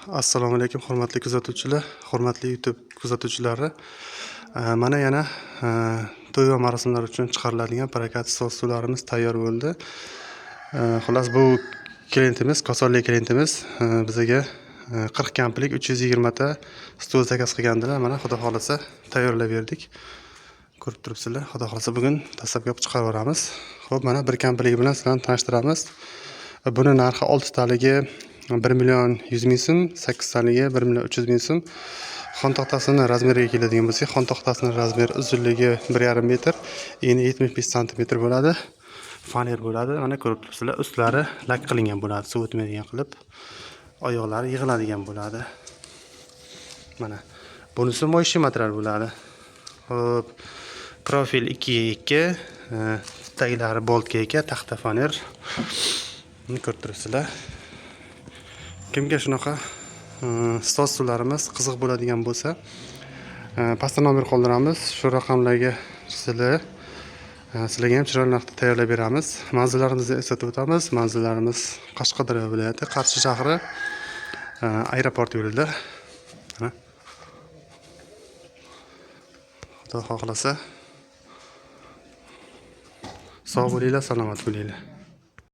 Assalomu alaykum hurmatli kuzatuvchilar, hurmatli YouTube kuzatuvchilari. Mana yana to'y va marosimlar uchun chiqariladigan prokat stol stullarimiz tayyor bo'ldi. Xullas bu klientimiz, Kosonli klientimiz bizga 40 kamplik 320 ta stol zakaz qilgandilar. Mana xudo xolasa tayyorlab berdik. Ko'rib turibsizlar. Xudo xolasa bugun dastlabki chiqarib yuboramiz. Xo'p, mana bir kampligi bilan sizlarni tanishtiramiz. Buni narxi 6 taligi 1 million 100 ming so'm, 8 taligi 1 million 300 ming so'm. Xon taxtasini razmeriga keladigan bo'lsak, xon taxtasini razmeri uzunligi 1,5 metr, eni 75 sm bo'ladi. Faner bo'ladi. Mana ko'rib turibsizlar, ustlari lak qilingan bo'ladi, suv o'tmaydigan qilib. Oyoqlari yig'iladigan bo'ladi. Mana bunisi moyshi material bo'ladi. Xo'p, profil 2 ga 2, taglari boltga ega, taxta faner. Buni ko'rib turibsizlar. Kimga shunaqa stol stullarimiz qiziq bo'ladigan bo'lsa, pastda nomer qoldiramiz. Shu raqamlarga sizlarga ham chiroyli narxda tayyorlab beramiz. Manzillarimizni eslatib o'tamiz. Manzillarimiz Qashqadaryo viloyati, Qarshi shahri, aeroport yo'lida. Xudo xohlasa sog' bo'linglar, salomat bo'linglar.